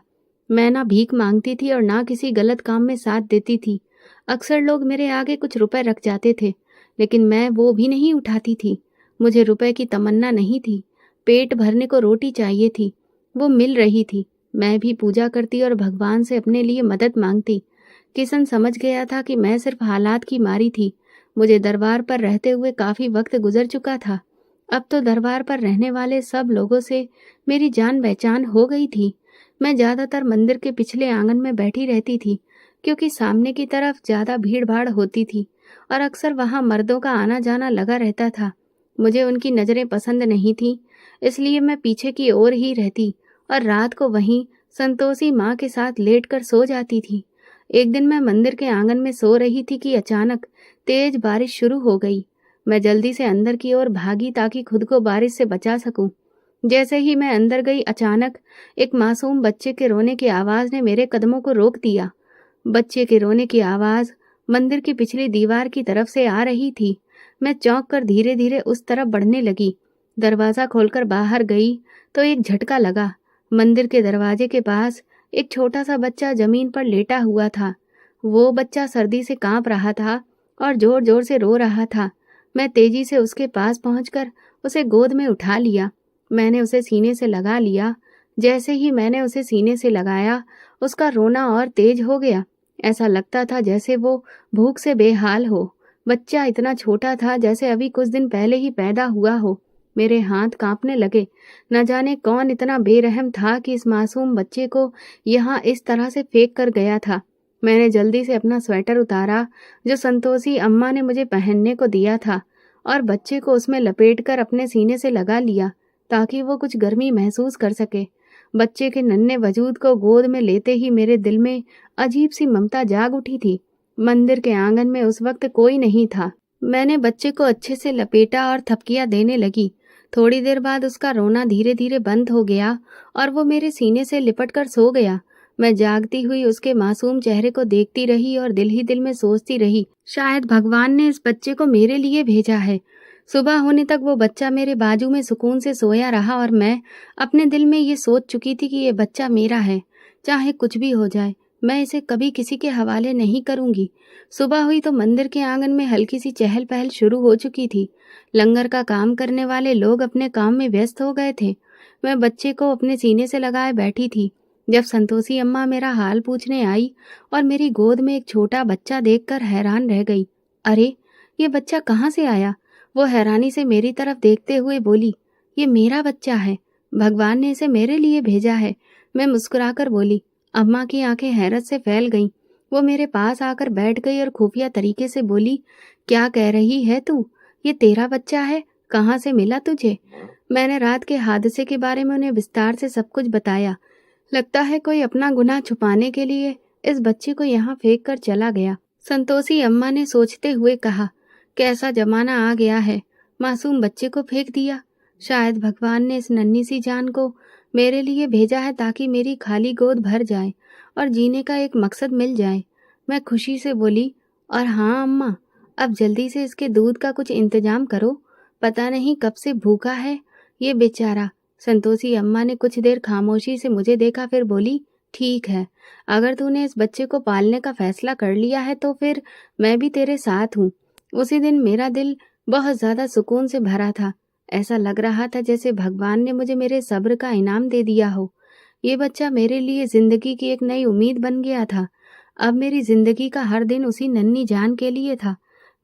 S1: मैं ना भीख मांगती थी और ना किसी गलत काम में साथ देती थी। अक्सर लोग मेरे आगे कुछ रुपए रख जाते थे, लेकिन मैं वो भी नहीं उठाती थी। मुझे रुपए की तमन्ना नहीं थी। पेट भरने को रोटी चाहिए थी, वो मिल रही थी। मैं भी पूजा करती और भगवान से अपने लिए मदद मांगती। किशन समझ गया था कि मैं सिर्फ हालात की मारी थी। मुझे दरबार पर रहते हुए काफी वक्त गुजर चुका था। अब तो दरबार पर रहने वाले सब लोगों से मेरी जान पहचान हो गई थी। मैं ज्यादातर मंदिर के पिछले आंगन में बैठी रहती थी, क्योंकि सामने की तरफ ज्यादा भीड़ भाड़ होती थी और अक्सर वहां मर्दों का आना जाना लगा रहता था। मुझे उनकी नजरें पसंद नहीं थी, इसलिए मैं पीछे की ओर ही रहती और रात को वहीं संतोषी माँ के साथ लेटकर सो जाती थी। एक दिन मैं मंदिर के आंगन में सो रही थी कि अचानक तेज बारिश शुरू हो गई। मैं जल्दी से अंदर की ओर भागी ताकि खुद को बारिश से बचा सकूं। जैसे ही मैं अंदर गई, अचानक एक मासूम बच्चे के रोने की आवाज ने मेरे कदमों को रोक दिया। बच्चे के रोने की आवाज मंदिर की पिछली दीवार की तरफ से आ रही थी। मैं चौंक कर धीरे धीरे उस तरफ बढ़ने लगी। दरवाजा खोलकर बाहर गई तो एक झटका लगा। मंदिर के दरवाजे के पास एक छोटा सा बच्चा जमीन पर लेटा हुआ था। वो बच्चा सर्दी से कांप रहा था और जोर जोर से रो रहा था। मैं तेजी से उसके पास पहुंचकर उसे गोद में उठा लिया। मैंने उसे सीने से लगा लिया। जैसे ही मैंने उसे सीने से लगाया, उसका रोना और तेज हो गया। ऐसा लगता था जैसे वो भूख से बेहाल हो। बच्चा इतना छोटा था जैसे अभी कुछ दिन पहले ही पैदा हुआ हो। मेरे हाथ कांपने लगे। न जाने कौन इतना बेरहम था कि इस मासूम बच्चे को यहाँ इस तरह से फेंक कर गया था। मैंने जल्दी से अपना स्वेटर उतारा जो संतोषी अम्मा ने मुझे पहनने को दिया था और बच्चे को उसमें लपेटकर अपने सीने से लगा लिया ताकि वो कुछ गर्मी महसूस कर सके। बच्चे के नन्हे वजूद को गोद में लेते ही मेरे दिल में अजीब सी ममता जाग उठी थी। मंदिर के आंगन में उस वक्त कोई नहीं था। मैंने बच्चे को अच्छे से लपेटा और थपकियां देने लगी। थोड़ी देर बाद उसका रोना धीरे धीरे बंद हो गया और वो मेरे सीने से लिपट कर सो गया। मैं जागती हुई उसके मासूम चेहरे को देखती रही और दिल ही दिल में सोचती रही, शायद भगवान ने इस बच्चे को मेरे लिए भेजा है। सुबह होने तक वो बच्चा मेरे बाजू में सुकून से सोया रहा और मैं अपने दिल में ये सोच चुकी थी कि ये बच्चा मेरा है, चाहे कुछ भी हो जाए। मैं इसे कभी किसी के हवाले नहीं करूंगी। सुबह हुई तो मंदिर के आंगन में हल्की सी चहल पहल शुरू हो चुकी थी। लंगर का काम करने वाले लोग अपने काम में व्यस्त हो गए थे। मैं बच्चे को अपने सीने से लगाए बैठी थी जब संतोषी अम्मा मेरा हाल पूछने आई और मेरी गोद में एक छोटा बच्चा देखकर हैरान रह गई। अरे, ये बच्चा कहाँ से आया? वो हैरानी से मेरी तरफ देखते हुए बोली, ये मेरा बच्चा है। भगवान ने इसे मेरे लिए भेजा है। मैं मुस्कुराकर बोली। अम्मा की आंखें हैरत से फैल गईं। वो मेरे पास आकर बैठ गई और खुफिया तरीके से बोली, क्या कह रही है तू? ये तेरा बच्चा है? कहाँ से मिला तुझे? मैंने रात के हादसे के बारे में उन्हें विस्तार से सब कुछ बताया। लगता है कोई अपना गुनाह छुपाने के लिए इस बच्चे को यहाँ फेंक कर चला गया। संतोषी अम्मा ने सोचते हुए कहा, कैसा जमाना आ गया है, मासूम बच्चे को फेंक दिया। शायद भगवान ने इस नन्ही सी जान को मेरे लिए भेजा है ताकि मेरी खाली गोद भर जाए और जीने का एक मकसद मिल जाए। मैं खुशी से बोली, और हाँ अम्मा, अब जल्दी से इसके दूध का कुछ इंतजाम करो। पता नहीं कब से भूखा है ये बेचारा। संतोषी अम्मा ने कुछ देर खामोशी से मुझे देखा, फिर बोली, ठीक है, अगर तूने इस बच्चे को पालने का फैसला कर लिया है तो फिर मैं भी तेरे साथ हूँ। उसी दिन मेरा दिल बहुत ज्यादा सुकून से भरा था। ऐसा लग रहा था जैसे भगवान ने मुझे मेरे सब्र का इनाम दे दिया हो। ये बच्चा मेरे लिए जिंदगी की एक नई उम्मीद बन गया था। अब मेरी जिंदगी का हर दिन उसी नन्ही जान के लिए था।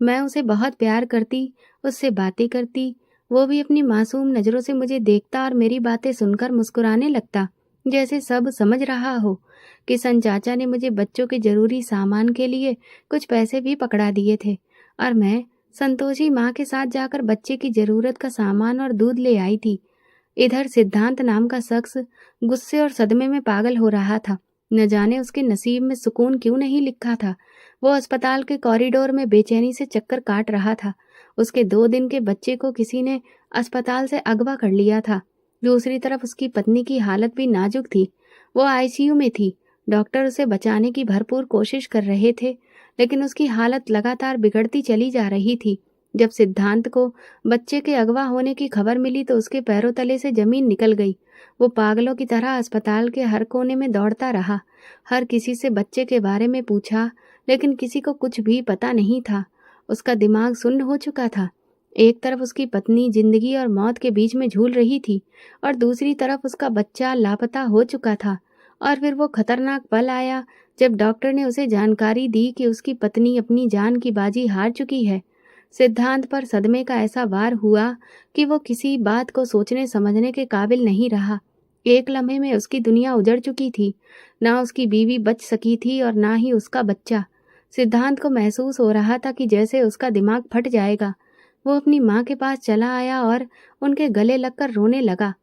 S1: मैं उसे बहुत प्यार करती, उससे बातें करती। वो भी अपनी मासूम नजरों से मुझे देखता और मेरी बातें सुनकर मुस्कुराने लगता, जैसे सब समझ रहा हो। किशन चाचा ने मुझे बच्चों के जरूरी सामान के लिए कुछ पैसे भी पकड़ा दिए थे और मैं संतोषी माँ के साथ जाकर बच्चे की जरूरत का सामान और दूध ले आई थी। इधर सिद्धांत नाम का शख्स गुस्से और सदमे में पागल हो रहा था। न जाने उसके नसीब में सुकून क्यों नहीं लिखा था। वो अस्पताल के कॉरिडोर में बेचैनी से चक्कर काट रहा था। उसके 2 दिन के बच्चे को किसी ने अस्पताल से अगवा कर लिया था। दूसरी तरफ उसकी पत्नी की हालत भी नाजुक थी। वो आईसीयू में थी। डॉक्टर उसे बचाने की भरपूर कोशिश कर रहे थे, लेकिन उसकी हालत लगातार बिगड़ती चली जा रही थी। जब सिद्धांत को बच्चे के अगवा होने की खबर मिली तो उसके पैरों तले से जमीन निकल गई। वो पागलों की तरह अस्पताल के हर कोने में दौड़ता रहा। हर किसी से बच्चे के बारे में पूछा, लेकिन किसी को कुछ भी पता नहीं था। उसका दिमाग सुन्न हो चुका था। एक तरफ उसकी पत्नी जिंदगी और मौत के बीच में झूल रही थी और दूसरी तरफ उसका बच्चा लापता हो चुका था। और फिर वो खतरनाक पल आया जब डॉक्टर ने उसे जानकारी दी कि उसकी पत्नी अपनी जान की बाजी हार चुकी है। सिद्धांत पर सदमे का ऐसा वार हुआ कि वो किसी बात को सोचने समझने के काबिल नहीं रहा। एक लम्हे में उसकी दुनिया उजड़ चुकी थी। ना उसकी बीवी बच सकी थी और ना ही उसका बच्चा। सिद्धांत को महसूस हो रहा था कि जैसे उसका दिमाग फट जाएगा। वो अपनी माँ के पास चला आया और उनके गले लगकर रोने लगा।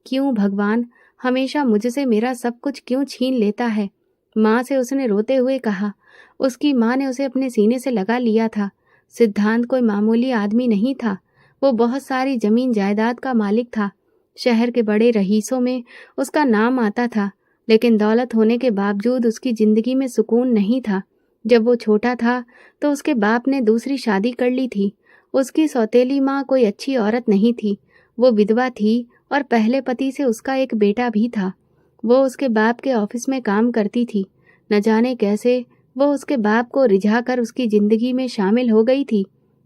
S1: क्यों भगवान, हमेशा मुझसे मेरा सब कुछ क्यों छीन लेता है? माँ से उसने रोते हुए कहा। उसकी माँ ने उसे अपने सीने से लगा लिया था। सिद्धांत कोई मामूली आदमी नहीं था। वो बहुत सारी जमीन जायदाद का मालिक था। शहर के बड़े रईसों में उसका नाम आता था, लेकिन दौलत होने के बावजूद उसकी जिंदगी में सुकून नहीं था। जब वो छोटा था तो उसके बाप ने दूसरी शादी कर ली थी। उसकी सौतेली माँ कोई अच्छी औरत नहीं थी। वो विधवा थी और पहले पति से उसका एक बेटा भी था। वो उसके बाप के ऑफिस में काम करती थी। न जाने कैसे वो उसके बाप को रिझाकर उसकी जिंदगी में शामिल हो गई थी।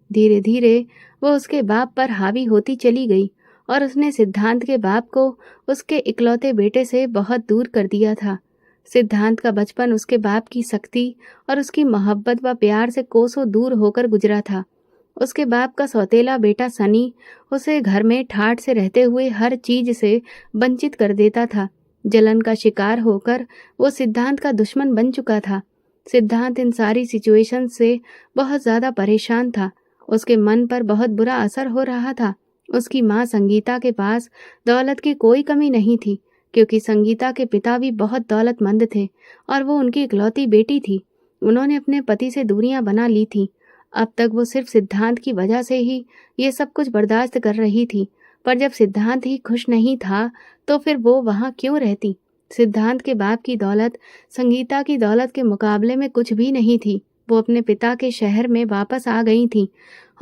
S1: धीरे धीरे वो उसके बाप पर हावी होती चली गई और उसने सिद्धांत के बाप को उसके इकलौते बेटे से बहुत दूर कर दिया था। सिद्धांत का बचपन उसके बाप की सख्ती और उसकी मोहब्बत व प्यार से कोसों दूर होकर गुजरा था। उसके बाप का सौतेला बेटा सनी उसे घर में ठाठ से रहते हुए हर चीज से वंचित कर देता था। जलन का शिकार होकर वो सिद्धांत का दुश्मन बन चुका था। सिद्धांत इन सारी सिचुएशन से बहुत ज्यादा परेशान था। उसके मन पर बहुत बुरा असर हो रहा था। उसकी माँ संगीता के पास दौलत की कोई कमी नहीं थी, क्योंकि संगीता के पिता भी बहुत दौलतमंद थे और वो उनकी इकलौती बेटी थी। उन्होंने अपने पति से दूरियां बना ली थी। अब तक वो सिर्फ सिद्धांत की वजह से ही ये सब कुछ बर्दाश्त कर रही थी, पर जब सिद्धांत ही खुश नहीं था तो फिर वो वहाँ क्यों रहती? सिद्धांत के बाप की दौलत संगीता की दौलत के मुकाबले में कुछ भी नहीं थी। वो अपने पिता के शहर में वापस आ गई थी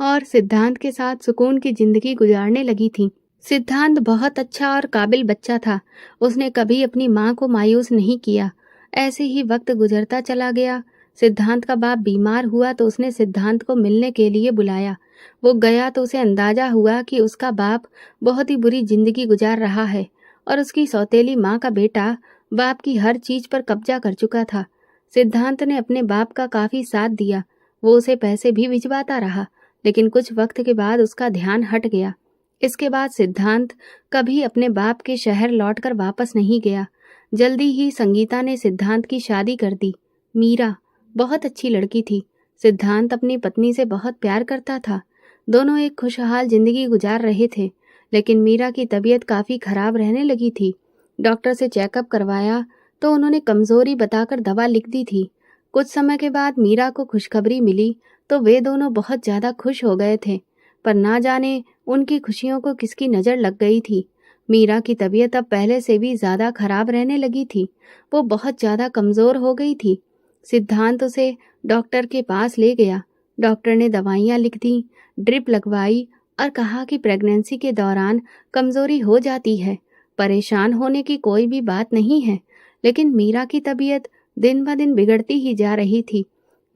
S1: और सिद्धांत के साथ सुकून की जिंदगी गुजारने लगी थी। सिद्धांत बहुत अच्छा और काबिल बच्चा था। उसने कभी अपनी माँ को मायूस नहीं किया। ऐसे ही वक्त गुजरता चला गया। सिद्धांत का बाप बीमार हुआ तो उसने सिद्धांत को मिलने के लिए बुलाया। वो गया तो उसे अंदाजा हुआ कि उसका बाप बहुत ही बुरी जिंदगी गुजार रहा है और उसकी सौतेली माँ का बेटा बाप की हर चीज पर कब्जा कर चुका था। सिद्धांत ने अपने बाप का काफी साथ दिया। वो उसे पैसे भी भिजवाता रहा, लेकिन कुछ वक्त के बाद उसका ध्यान हट गया। इसके बाद सिद्धांत कभी अपने बाप के शहर लौटकर वापस नहीं गया। जल्दी ही संगीता ने सिद्धांत की शादी कर दी। मीरा बहुत अच्छी लड़की थी। सिद्धांत अपनी पत्नी से बहुत प्यार करता था। दोनों एक खुशहाल जिंदगी गुजार रहे थे, लेकिन मीरा की तबीयत काफी खराब रहने लगी थी। डॉक्टर से चेकअप करवाया तो उन्होंने कमजोरी बताकर दवा लिख दी थी। कुछ समय के बाद मीरा को खुशखबरी मिली तो वे दोनों बहुत ज्यादा खुश हो गए थे, पर ना जाने उनकी खुशियों को किसकी नजर लग गई थी। मीरा की तबीयत अब पहले से भी ज्यादा खराब रहने लगी थी। वो बहुत ज्यादा कमजोर हो गई थी। सिद्धांत उसे डॉक्टर के पास ले गया। डॉक्टर ने दवाइयाँ लिख दी, ड्रिप लगवाई और कहा कि प्रेगनेंसी के दौरान कमजोरी हो जाती है। परेशान होने की कोई भी बात नहीं है, लेकिन मीरा की तबीयत दिन ब दिन बिगड़ती ही जा रही थी।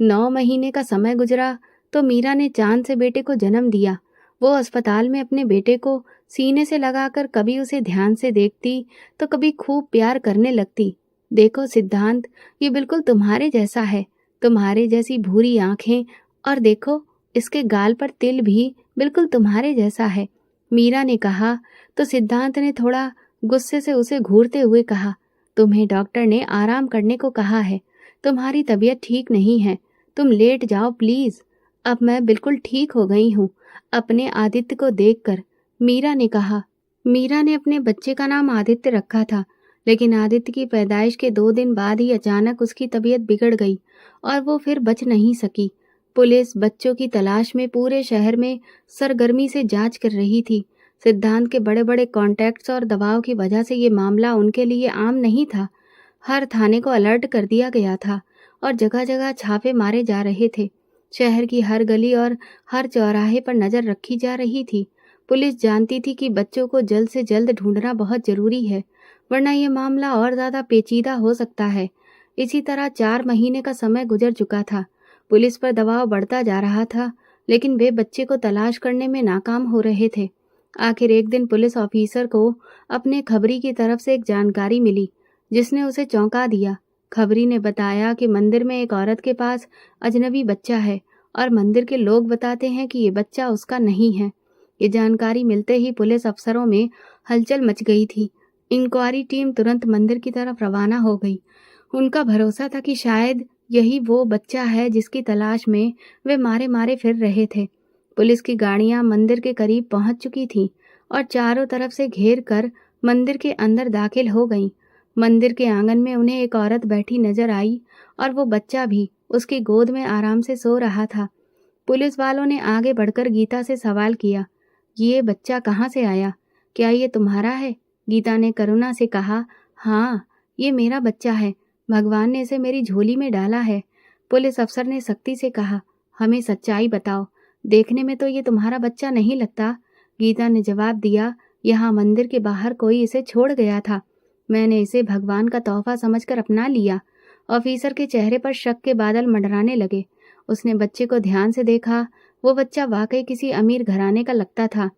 S1: 9 महीने का समय गुजरा तो मीरा ने चांद से बेटे को जन्म दिया। वो अस्पताल में अपने बेटे को सीने से लगाकर कभी उसे ध्यान से देखती तो कभी खूब प्यार करने लगती। देखो सिद्धांत, ये बिल्कुल तुम्हारे जैसा है, तुम्हारे जैसी भूरी आंखें, और देखो इसके गाल पर तिल भी बिल्कुल तुम्हारे जैसा है। मीरा ने कहा तो सिद्धांत ने थोड़ा गुस्से से उसे घूरते हुए कहा, तुम्हें डॉक्टर ने आराम करने को कहा है। तुम्हारी तबीयत ठीक नहीं है, तुम लेट जाओ प्लीज। अब मैं बिल्कुल ठीक हो गई हूँ अपने आदित्य को देखकर, मीरा ने कहा। मीरा ने अपने बच्चे का नाम आदित्य रखा था, लेकिन आदित्य की पैदाइश के 2 दिन बाद ही अचानक उसकी तबीयत बिगड़ गई और वो फिर बच नहीं सकी। पुलिस बच्चों की तलाश में पूरे शहर में सरगर्मी से जांच कर रही थी। सिद्धांत के बड़े बड़े कॉन्टैक्ट्स और दबाव की वजह से ये मामला उनके लिए आम नहीं था। हर थाने को अलर्ट कर दिया गया था और जगह जगह छापे मारे जा रहे थे। शहर की हर गली और हर चौराहे पर नजर रखी जा रही थी। पुलिस जानती थी कि बच्चों को जल्द से जल्द ढूंढना बहुत जरूरी है, वरना ये मामला और ज्यादा पेचीदा हो सकता है। इसी तरह 4 महीने का समय गुजर चुका था। पुलिस पर दबाव बढ़ता जा रहा था, लेकिन वे बच्चे को तलाश करने में नाकाम हो रहे थे। आखिर एक दिन पुलिस ऑफिसर को अपने खबरी की तरफ से एक जानकारी मिली, जिसने उसे चौंका दिया। खबरी ने बताया कि मंदिर में एक औरत के पास अजनबी बच्चा है और मंदिर के लोग बताते हैं कि ये बच्चा उसका नहीं है। ये जानकारी मिलते ही पुलिस अफसरों में हलचल मच गई थी। इंक्वायरी टीम तुरंत मंदिर की तरफ रवाना हो गई। उनका भरोसा था कि शायद यही वो बच्चा है जिसकी तलाश में वे मारे मारे फिर रहे थे। पुलिस की गाड़ियां मंदिर के करीब पहुंच चुकी थीं और चारों तरफ से घेर कर मंदिर के अंदर दाखिल हो गईं। मंदिर के आंगन में उन्हें एक औरत बैठी नजर आई और वो बच्चा भी उसकी गोद में आराम से सो रहा था। पुलिस वालों ने आगे बढ़कर गीता से सवाल किया, ये बच्चा कहाँ से आया? क्या ये तुम्हारा है? गीता ने करुणा से कहा, हाँ, ये मेरा बच्चा है। भगवान ने इसे मेरी झोली में डाला है। पुलिस अफसर ने सख्ती से कहा, हमें सच्चाई बताओ, देखने में तो ये तुम्हारा बच्चा नहीं लगता। गीता ने जवाब दिया, यहाँ मंदिर के बाहर कोई इसे छोड़ गया था। मैंने इसे भगवान का तोहफा समझकर अपना लिया। ऑफिसर के चेहरे पर शक के बादल मंडराने लगे। उसने बच्चे को ध्यान से देखा। वो बच्चा वाकई किसी अमीर घराने का लगता था,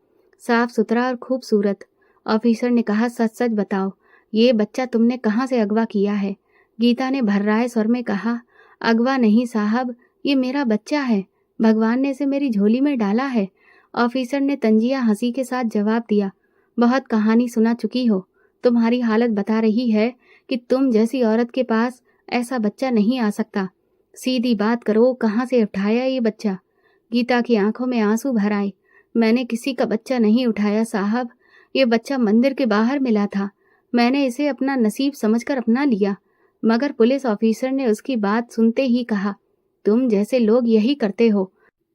S1: साफ सुथरा और खूबसूरत। ऑफिसर ने कहा, सच सच बताओ, ये बच्चा तुमने कहाँ से अगवा किया है? गीता ने भर्राए स्वर में कहा, अगवा नहीं साहब, ये मेरा बच्चा है। भगवान ने इसे मेरी झोली में डाला है। ऑफिसर ने तंजिया हंसी के साथ जवाब दिया, बहुत कहानी सुना चुकी हो। तुम्हारी हालत बता रही है कि तुम जैसी औरत के पास ऐसा बच्चा नहीं आ सकता। सीधी बात करो, कहाँ से उठाया ये बच्चा? गीता की आंखों में आंसू भर आए। मैंने किसी का बच्चा नहीं उठाया साहब, ये बच्चा मंदिर के बाहर मिला था। मैंने इसे अपना नसीब समझकर अपना लिया। मगर पुलिस ऑफिसर ने उसकी बात सुनते ही कहा, तुम जैसे लोग यही करते हो,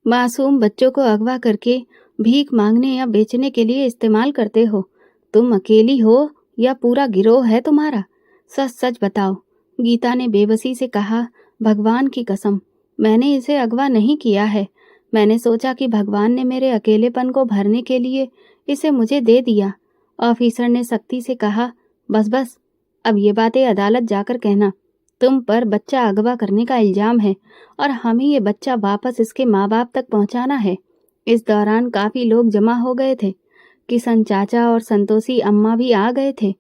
S1: मासूम बच्चों को अगवा करके भीख मांगने या बेचने के लिए इस्तेमाल करते हो। तुम अकेली हो या पूरा गिरोह है तुम्हारा? सच सच बताओ। गीता ने बेबसी से कहा, भगवान की कसम, मैंने इसे अगवा नहीं किया है। मैंने सोचा कि भगवान ने मेरे अकेलेपन को भरने के लिए इसे मुझे दे दिया। ऑफिसर ने सख्ती से कहा, बस बस, अब ये बातें अदालत जाकर कहना। तुम पर बच्चा अगवा करने का इल्जाम है और हमें ये बच्चा वापस इसके माँ बाप तक पहुंचाना है। इस दौरान काफी लोग जमा हो गए थे। किशन चाचा और संतोषी अम्मा भी आ गए थे।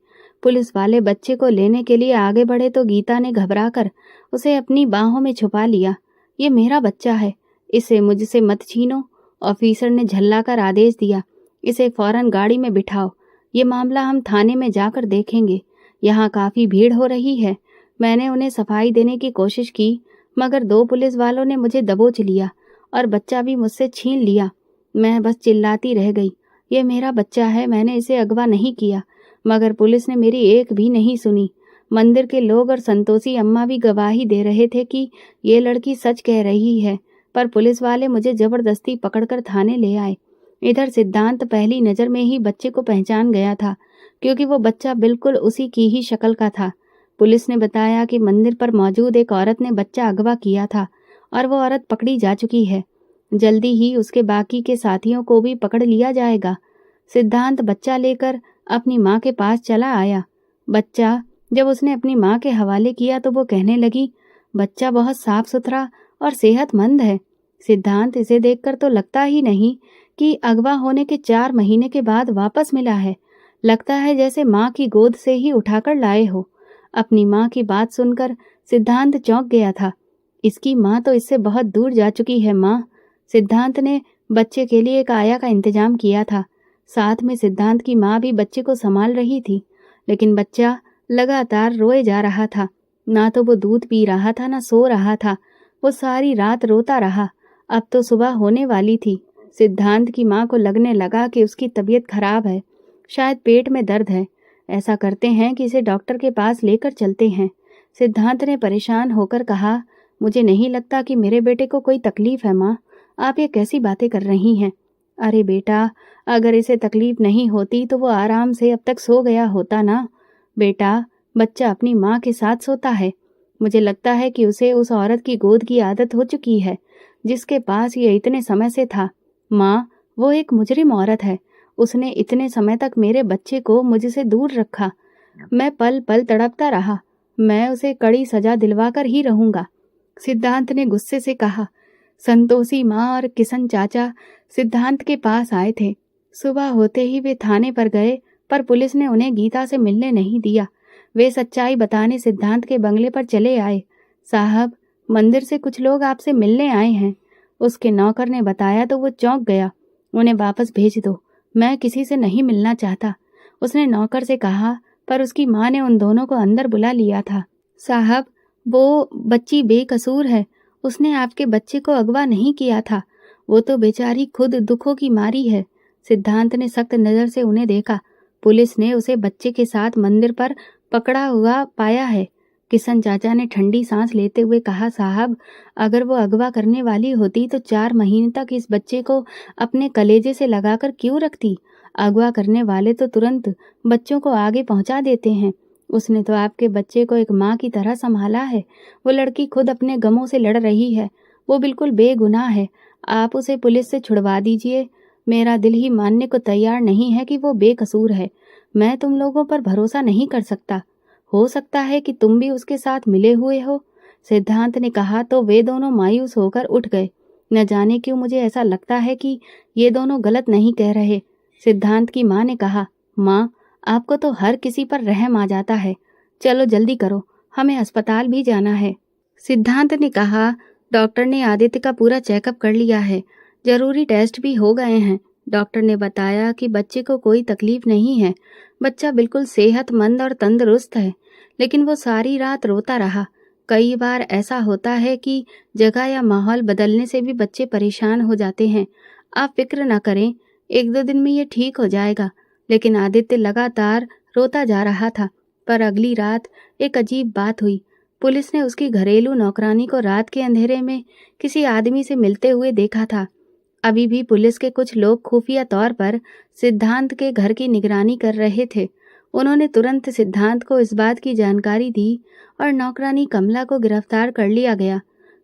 S1: पुलिस वाले बच्चे को लेने के लिए आगे बढ़े तो गीता ने घबराकर उसे अपनी बाहों में छुपा लिया। ये मेरा बच्चा है, इसे मुझसे मत छीनो। ऑफिसर ने झल्लाकर आदेश दिया, इसे फौरन गाड़ी में बिठाओ। ये मामला हम थाने में जाकर देखेंगे। यहाँ काफी भीड़ हो रही है। मैंने उन्हें सफाई देने की कोशिश की, मगर 2 पुलिस वालों ने मुझे दबोच लिया और बच्चा भी मुझसे छीन लिया। मैं बस चिल्लाती रह गई, ये मेरा बच्चा है, मैंने इसे अगवा नहीं किया। मगर पुलिस ने मेरी एक भी नहीं सुनी। मंदिर के लोग और संतोषी अम्मा भी गवाही दे रहे थे कि ये लड़की सच कह रही है, पर पुलिस वाले मुझे जबरदस्ती पकड़कर थाने ले आए। इधर सिद्धांत पहली नज़र में ही बच्चे को पहचान गया था, क्योंकि वो बच्चा बिल्कुल उसी की ही शक्ल का था। पुलिस ने बताया कि मंदिर पर मौजूद एक औरत ने बच्चा अगवा किया था और वो औरत पकड़ी जा चुकी है। जल्दी ही उसके बाकी के साथियों को भी पकड़ लिया जाएगा। सिद्धांत बच्चा लेकर अपनी माँ के पास चला आया। बच्चा जब उसने अपनी माँ के हवाले किया तो वो कहने लगी, बच्चा बहुत साफ सुथरा और सेहतमंद है। सिद्धांत, इसे देखकर तो लगता ही नहीं कि अगवा होने के 4 महीने के बाद वापस मिला है। लगता है जैसे माँ की गोद से ही उठाकर लाए हो। अपनी माँ की बात सुनकर सिद्धांत चौंक गया था। इसकी माँ तो इससे बहुत दूर जा चुकी है। माँ, सिद्धांत ने बच्चे के लिए एक आया का इंतजाम किया था। साथ में सिद्धांत की माँ भी बच्चे को संभाल रही थी, लेकिन बच्चा लगातार रोए जा रहा था। ना तो वो दूध पी रहा था, ना सो रहा था। वो सारी रात रोता रहा। अब तो सुबह होने वाली थी। सिद्धांत की माँ को लगने लगा कि उसकी तबीयत खराब है, शायद पेट में दर्द है। ऐसा करते हैं कि इसे डॉक्टर के पास लेकर चलते हैं। सिद्धांत ने परेशान होकर कहा, मुझे नहीं लगता कि मेरे बेटे को कोई तकलीफ है माँ, आप ये कैसी बातें कर रही हैं। अरे बेटा, अगर इसे तकलीफ नहीं होती तो वो आराम से अब तक सो गया होता ना। बेटा, बच्चा अपनी माँ के साथ सोता है। मुझे लगता है कि उसे उस औरत की गोद की आदत हो चुकी है जिसके पास ये इतने समय से था। माँ, वो एक मुजरिम औरत है। उसने इतने समय तक मेरे बच्चे को मुझसे दूर रखा। मैं पल पल तड़पता रहा। मैं उसे कड़ी सजा दिलवाकर ही रहूंगा। सिद्धांत ने गुस्से से कहा। संतोषी माँ और किशन चाचा सिद्धांत के पास आए थे। सुबह होते ही वे थाने पर गए, पर पुलिस ने उन्हें गीता से मिलने नहीं दिया। वे सच्चाई बताने सिद्धांत के बंगले पर चले आए। साहब, मंदिर से कुछ लोग आपसे मिलने आए हैं, उसके नौकर ने बताया तो वो चौंक गया। उन्हें वापस भेज दो, मैं किसी से नहीं मिलना चाहता, उसने नौकर से कहा। पर उसकी माँ ने उन दोनों को अंदर बुला लिया था। साहब, वो बच्ची बेकसूर है, उसने आपके बच्चे को अगवा नहीं किया था। वो तो बेचारी खुद दुखों की मारी है। सिद्धांत ने सख्त नज़र से उन्हें देखा। पुलिस ने उसे बच्चे के साथ मंदिर पर पकड़ा हुआ पाया है। किशन चाचा ने ठंडी सांस लेते हुए कहा, साहब, अगर वो अगवा करने वाली होती तो 4 महीने तक इस बच्चे को अपने कलेजे से लगाकर क्यों रखती। अगवा करने वाले तो तुरंत बच्चों को आगे पहुंचा देते हैं। उसने तो आपके बच्चे को एक माँ की तरह संभाला है। वो लड़की खुद अपने गमों से लड़ रही है। वो बिल्कुल बेगुनाह है। आप उसे पुलिस से छुड़वा दीजिए। मेरा दिल ही मानने को तैयार नहीं है कि वो बेकसूर है। मैं तुम लोगों पर भरोसा नहीं कर सकता। हो सकता है कि तुम भी उसके साथ मिले हुए हो। सिद्धांत ने कहा तो वे दोनों मायूस होकर उठ गए। न जाने क्यों मुझे ऐसा लगता है कि ये दोनों गलत नहीं कह रहे। सिद्धांत की माँ ने कहा, माँ, आपको तो हर किसी पर रहम आ जाता है। चलो जल्दी करो, हमें अस्पताल भी जाना है। सिद्धांत ने कहा, डॉक्टर ने आदित्य का पूरा चेकअप कर लिया है, जरूरी टेस्ट भी हो गए हैं। डॉक्टर ने बताया कि बच्चे को कोई तकलीफ नहीं है। बच्चा बिल्कुल सेहतमंद और तंदुरुस्त है, लेकिन वो सारी रात रोता रहा। कई बार ऐसा होता है कि जगह या माहौल बदलने से भी बच्चे परेशान हो जाते हैं। आप फिक्र न करें, 1-2 दिन में ये ठीक हो जाएगा। लेकिन आदित्य लगातार रोता जा रहा था। पर अगली रात एक अजीब बात हुई। पुलिस ने उसकी घरेलू नौकरानी को रात के अंधेरे में किसी आदमी से मिलते हुए देखा था। अभी भी पुलिस के कुछ लोग खुफिया तौर पर सिद्धांत के घर की निगरानी कर रहे थे। उन्होंने तुरंत सिद्धांत को इस बात की जानकारी दी और नौकरानी कमला को गिरफ्तार कर लिया गया।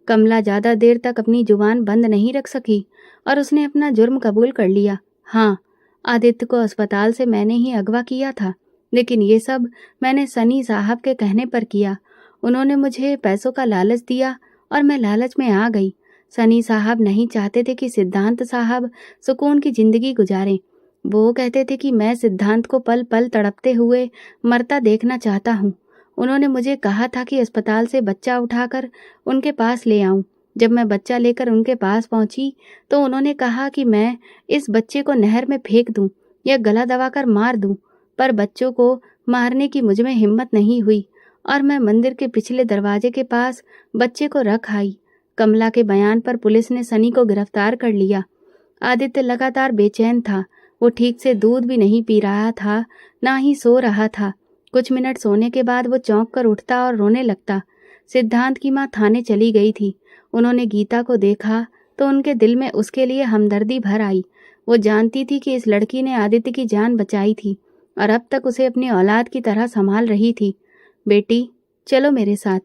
S1: कमला ज़्यादा देर तक अपनी जुबान बंद नहीं रख सकी और उसने अपना जुर्म कबूल कर लिया। हाँ, आदित्य को अस्पताल से मैंने ही अगवा किया था, लेकिन ये सब मैंने सनी साहब के कहने पर किया। उन्होंने मुझे पैसों का लालच दिया और मैं लालच में आ गई। सनी साहब नहीं चाहते थे कि सिद्धांत साहब सुकून की जिंदगी गुजारें। वो कहते थे कि मैं सिद्धांत को पल पल तड़पते हुए मरता देखना चाहता हूँ। उन्होंने मुझे कहा था कि अस्पताल से बच्चा उठाकर उनके पास ले आऊं। जब मैं बच्चा लेकर उनके पास पहुंची तो उन्होंने कहा कि मैं इस बच्चे को नहर में फेंक दूं या गला दबाकर मार दूं, पर बच्चों को मारने की मुझ में हिम्मत नहीं हुई और मैं मंदिर के पिछले दरवाजे के पास बच्चे को रख आई। कमला के बयान पर पुलिस ने सनी को गिरफ्तार कर लिया। आदित्य लगातार बेचैन था। वो ठीक से दूध भी नहीं पी रहा था, ना ही सो रहा था। कुछ मिनट सोने के बाद वो चौंक कर उठता और रोने लगता। सिद्धांत की माँ थाने चली गई थी। उन्होंने गीता को देखा तो उनके दिल में उसके लिए हमदर्दी भर आई। वो जानती थी कि इस लड़की ने आदित्य की जान बचाई थी और अब तक उसे अपनी औलाद की तरह संभाल रही थी। बेटी, चलो मेरे साथ,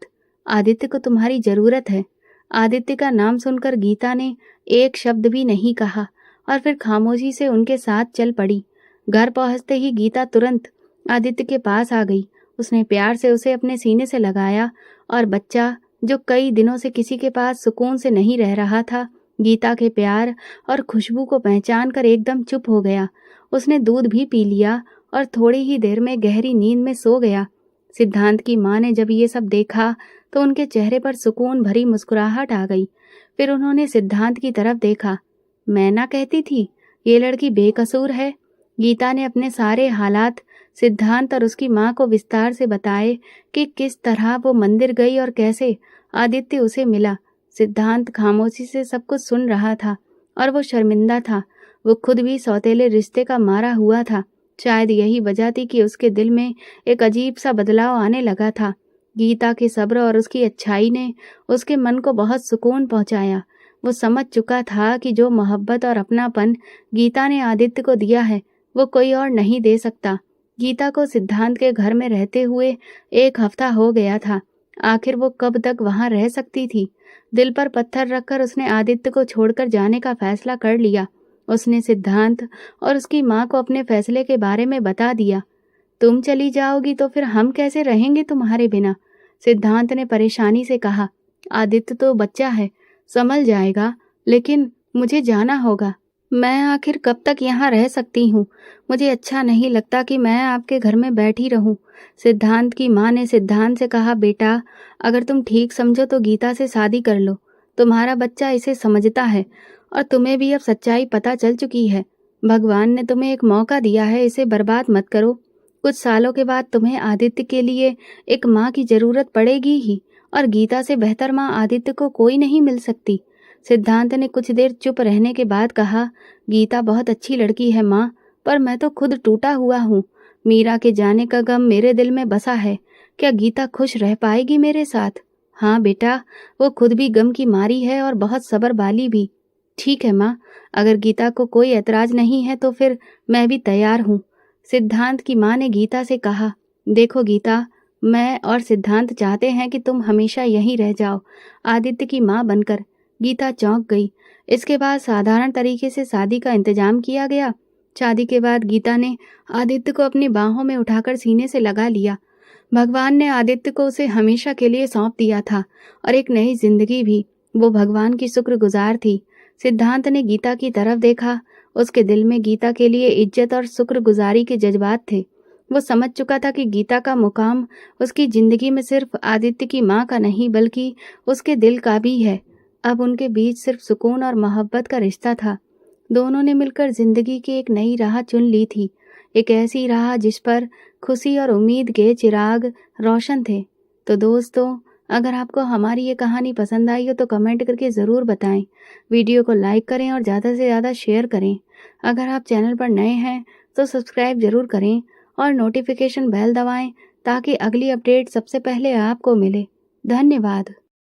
S1: आदित्य को तुम्हारी जरूरत है। आदित्य का नाम सुनकर गीता ने एक शब्द भी नहीं कहा और फिर खामोशी से उनके साथ चल पड़ी। घर पहुंचते ही गीता तुरंत आदित्य के पास आ गई। उसने प्यार से उसे अपने सीने से लगाया और बच्चा, जो कई दिनों से किसी के पास सुकून से नहीं रह रहा था, गीता के प्यार और खुशबू को पहचान कर एकदम चुप हो गया। उसने दूध भी पी लिया और थोड़ी ही देर में गहरी नींद में सो गया। सिद्धांत की माँ ने जब ये सब देखा तो उनके चेहरे पर सुकून भरी मुस्कुराहट आ गई। फिर उन्होंने सिद्धांत की तरफ देखा। मैं ना कहती थी ये लड़की बेकसूर है। गीता ने अपने सारे हालात सिद्धांत और उसकी माँ को विस्तार से बताए कि किस तरह वो मंदिर गई और कैसे आदित्य उसे मिला। सिद्धांत खामोशी से सब कुछ सुन रहा था और वो शर्मिंदा था। वो खुद भी सौतेले रिश्ते का मारा हुआ था। शायद यही वजह थी कि उसके दिल में एक अजीब सा बदलाव आने लगा था। गीता के सब्र और उसकी अच्छाई ने उसके मन को बहुत सुकून पहुंचाया। वो समझ चुका था कि जो मोहब्बत और अपनापन गीता ने आदित्य को दिया है वो कोई और नहीं दे सकता। गीता को सिद्धांत के घर में रहते हुए 1 हफ्ता हो गया था। आखिर वो कब तक वहां रह सकती थी। दिल पर पत्थर रखकर उसने आदित्य को छोड़कर जाने का फैसला कर लिया। उसने सिद्धांत और उसकी माँ को अपने फैसले के बारे में बता दिया। तुम चली जाओगी तो फिर हम कैसे रहेंगे तुम्हारे बिना? सिद्धांत ने परेशानी से कहा। आदित्य तो बच्चा है, संभल जाएगा, लेकिन मुझे जाना होगा। मैं आखिर कब तक यहाँ रह सकती हूँ? मुझे अच्छा नहीं लगता कि मैं आपके घर में बैठी रहूं। सिद्धांत की माँ ने सिद्धांत से कहा, बेटा, अगर तुम ठीक समझो तो गीता से शादी कर लो। तुम्हारा बच्चा इसे समझता है और तुम्हें भी अब सच्चाई पता चल चुकी है। भगवान ने तुम्हें एक मौका दिया है, इसे बर्बाद मत करो। कुछ सालों के बाद तुम्हें आदित्य के लिए एक माँ की जरूरत पड़ेगी ही, और गीता से बेहतर माँ आदित्य को कोई नहीं मिल सकती। सिद्धांत ने कुछ देर चुप रहने के बाद कहा, गीता बहुत अच्छी लड़की है माँ, पर मैं तो खुद टूटा हुआ हूँ। मीरा के जाने का गम मेरे दिल में बसा है। क्या गीता खुश रह पाएगी मेरे साथ? हाँ बेटा, वो खुद भी गम की मारी है और बहुत सब्र वाली भी। ठीक है माँ, अगर गीता को कोई ऐतराज नहीं है तो फिर मैं भी तैयार हूँ। सिद्धांत की माँ ने गीता से कहा, देखो गीता, मैं और सिद्धांत चाहते हैं कि तुम हमेशा यहीं रह जाओ, आदित्य की माँ बनकर। गीता चौंक गई। इसके बाद साधारण तरीके से शादी का इंतजाम किया गया। शादी के बाद गीता ने आदित्य को अपनी बाहों में उठाकर सीने से लगा लिया। भगवान ने आदित्य को उसे हमेशा के लिए सौंप दिया था और एक नई जिंदगी भी। वो भगवान की शुक्रगुजार थी। सिद्धांत ने गीता की तरफ देखा। उसके दिल में गीता के लिए इज्जत और शुक्रगुजारी के जज्बात थे। वो समझ चुका था कि गीता का मुकाम उसकी जिंदगी में सिर्फ आदित्य की माँ का नहीं बल्कि उसके दिल का भी है। अब उनके बीच सिर्फ सुकून और मोहब्बत का रिश्ता था। दोनों ने मिलकर जिंदगी की एक नई राह चुन ली थी, एक ऐसी राह जिस पर खुशी और उम्मीद के चिराग रोशन थे। तो दोस्तों, अगर आपको हमारी ये कहानी पसंद आई हो तो कमेंट करके ज़रूर बताएं। वीडियो को लाइक करें और ज़्यादा से ज़्यादा शेयर करें। अगर आप चैनल पर नए हैं तो सब्सक्राइब ज़रूर करें और नोटिफिकेशन बेल दबाएं ताकि अगली अपडेट सबसे पहले आपको मिले। धन्यवाद।